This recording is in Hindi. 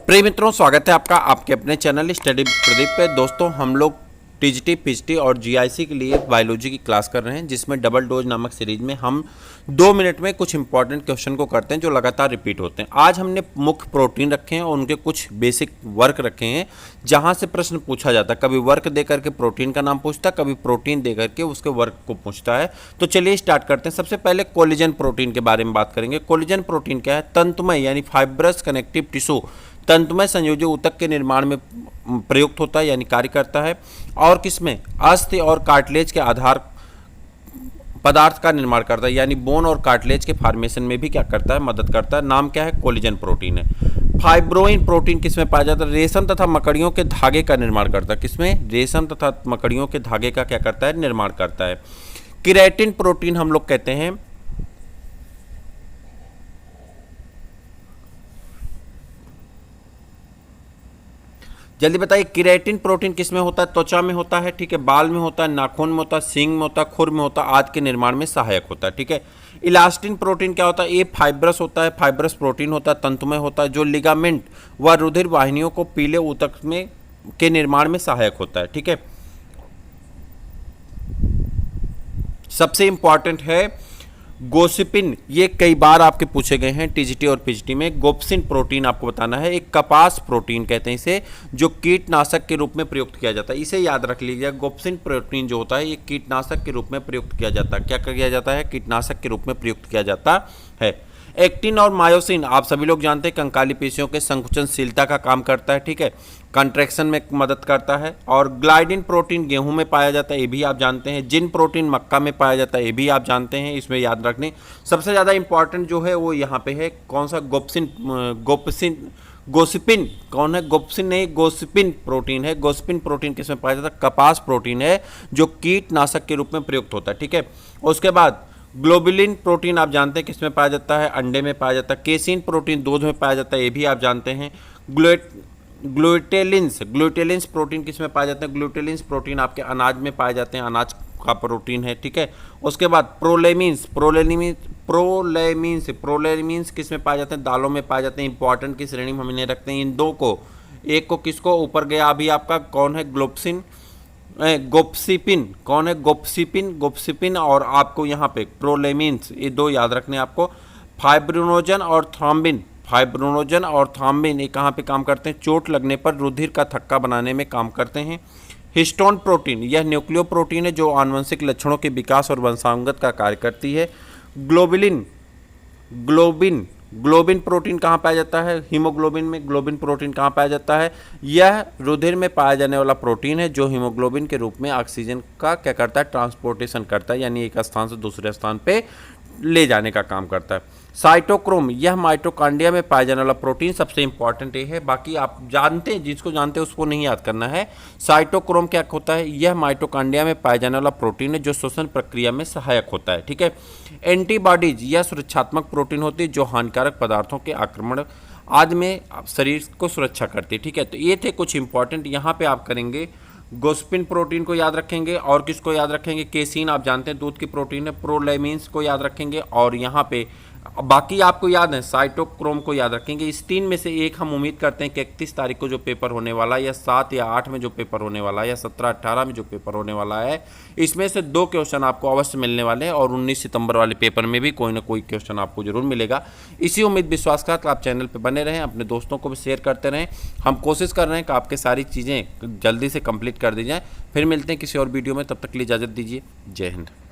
प्रिय मित्रों, स्वागत है आपका आपके अपने चैनल स्टडी प्रदीप पे। दोस्तों, हम लोग टीजीटी, पीजीटी और जीआईसी के लिए बायोलॉजी की क्लास कर रहे हैं, जिसमें डबल डोज नामक सीरीज में हम 2 मिनट में कुछ इंपॉर्टेंट क्वेश्चन को करते हैं जो लगातार रिपीट होते हैं। आज हमने मुख्य प्रोटीन रखे हैं और उनके कुछ बेसिक वर्क रखे हैं, जहां से प्रश्न पूछा जाता है। कभी वर्क दे करके प्रोटीन का नाम पूछता है, कभी प्रोटीन दे करके उसके वर्क को पूछता है। तो चलिए स्टार्ट करते हैं। सबसे पहले कोलेजन प्रोटीन के बारे में बात करेंगे। कोलेजन प्रोटीन क्या है? तंतुमय यानी फाइब्रस कनेक्टिव टिश्यू, तंतुमय संयोजी ऊतक के निर्माण में प्रयुक्त होता है यानी कार्य करता है। और किसमें? अस्थि और कार्टिलेज के आधार पदार्थ का निर्माण करता है, यानी बोन और कार्टिलेज के फॉर्मेशन में भी क्या करता है? मदद करता है। नाम क्या है? कोलेजन प्रोटीन है। फाइब्रोइन प्रोटीन किसमें पाया जाता है? रेशम तथा मकड़ियों के धागे का निर्माण करता है। किसमें? रेशम तथा मकड़ियों के धागे का क्या करता है? निर्माण करता है। केराटिन प्रोटीन हम लोग कहते हैं, जल्दी बताइए, केराटिन प्रोटीन किसमें होता है? त्वचा में होता है, ठीक है, बाल में होता है, नाखून में होता है, सींग में होता है, खुर में होता है, आदि के निर्माण में सहायक होता है, ठीक है। इलास्टिन प्रोटीन क्या होता है? ये फाइब्रस होता है, फाइब्रस प्रोटीन होता है, तंतुमय होता है, जो लिगामेंट व रुधिर वाहिनियों को पीले ऊतक में के निर्माण में सहायक होता है, ठीक है। सबसे इंपॉर्टेंट है गोसिपिन, ये कई बार आपके पूछे गए हैं टीजीटी और पीजीटी में। गोप्सिन प्रोटीन आपको बताना है। एक कपास प्रोटीन कहते हैं इसे, जो कीटनाशक के रूप में प्रयुक्त किया जाता है। इसे याद रख लीजिए, गोप्सिन प्रोटीन जो होता है ये कीटनाशक के रूप में प्रयुक्त किया जाता है। क्या किया जाता है? कीटनाशक के रूप में प्रयुक्त किया जाता है। एक्टिन और मायोसिन आप सभी लोग जानते हैं, कंकाली पेशियों के संकुचनशीलता का काम करता है, ठीक है, कंट्रैक्शन में मदद करता है। और ग्लाइडिन प्रोटीन गेहूं में पाया जाता है, ये भी आप जानते हैं। जिन प्रोटीन मक्का में पाया जाता है, ये भी आप जानते हैं, इसमें याद रखने। सबसे ज़्यादा इंपॉर्टेंट जो है वो यहाँ पे है, कौन सा? गोसिपिन। कौन है? गोप्सिन नहीं, गोसिपिन प्रोटीन है। गोसिपिन प्रोटीन किसमें पाया जाता है? कपास प्रोटीन है, जो कीटनाशक के रूप में प्रयुक्त होता है, ठीक है। उसके बाद ग्लोबुलिन प्रोटीन आप जानते हैं किसमें पाया जाता है? अंडे में पाया जाता है। केसिन प्रोटीन दूध में पाया जाता है, ये भी आप जानते हैं। ग्लूटेलिन्स प्रोटीन किसमें पाए जाते हैं? ग्लूटेलिन्स प्रोटीन आपके अनाज में पाए जाते हैं, अनाज का प्रोटीन है, ठीक है। उसके बाद प्रोलेमिन्स किसमें पाए जाते हैं? दालों में पाए जाते हैं। इंपॉर्टेंट की श्रेणी में हम इन्हें रखते हैं, इन दो को। एक को किसको? ऊपर गया अभी आपका, कौन है? गोप्सिपिन। कौन है? गोप्सिपिन और आपको यहाँ पे प्रोलेमिन्स, ये दो याद रखने आपको। फाइब्रिनोजन और थ्रोम्बिन ये कहाँ पे काम करते हैं? चोट लगने पर रुधिर का थक्का बनाने में काम करते हैं। हिस्टोन प्रोटीन, यह न्यूक्लियो प्रोटीन है जो आनुवंशिक लक्षणों के विकास और वंशानुगत का कार्य करती है। ग्लोबिन प्रोटीन कहाँ पाया जाता है? हीमोग्लोबिन में। ग्लोबिन प्रोटीन कहाँ पाया जाता है? यह रुधिर में पाया जाने वाला प्रोटीन है, जो हीमोग्लोबिन के रूप में ऑक्सीजन का क्या करता है? ट्रांसपोर्टेशन करता है, यानी एक स्थान से दूसरे स्थान पे ले जाने का काम करता है। साइटोक्रोम, यह माइटोकॉन्ड्रिया में पाया जाने वाला प्रोटीन, सबसे इंपॉर्टेंट ये है। बाकी आप जानते हैं, जिसको जानते हैं उसको नहीं याद करना है। साइटोक्रोम क्या होता है? यह माइटोकॉन्ड्रिया में पाया जाने वाला प्रोटीन है, जो श्वसन प्रक्रिया में सहायक होता है, ठीक है। एंटीबॉडीज, यह सुरक्षात्मक प्रोटीन होती है, जो हानिकारक पदार्थों के आक्रमण आदि में शरीर को सुरक्षा करती है, ठीक है। तो ये थे कुछ इंपॉर्टेंट। यहाँ पे आप करेंगे गोस्पिन प्रोटीन को याद रखेंगे, और किसको याद रखेंगे? केसिन आप जानते हैं दूध की प्रोटीन है। प्रोलेमिन्स को याद रखेंगे, और यहाँ पे बाकी आपको याद है साइटोक्रोम को याद रखेंगे। इस 3 में से एक हम उम्मीद करते हैं कि 31 तारीख को जो पेपर होने वाला है, या 7 या 8 में जो पेपर होने वाला है, या 17-18 में जो पेपर होने वाला है, इसमें से 2 क्वेश्चन आपको अवश्य मिलने वाले हैं। और 19 सितंबर वाले पेपर में भी कोई ना कोई क्वेश्चन आपको जरूर मिलेगा। इसी उम्मीद विश्वास का आप चैनल पर बने रहें, अपने दोस्तों को भी शेयर करते रहें। हम कोशिश कर रहे हैं कि आपके सारी चीज़ें जल्दी से कंप्लीट कर दी जाएँ। फिर मिलते हैं किसी और वीडियो में, तब तक के लिए इजाज़त दीजिए। जय हिंद।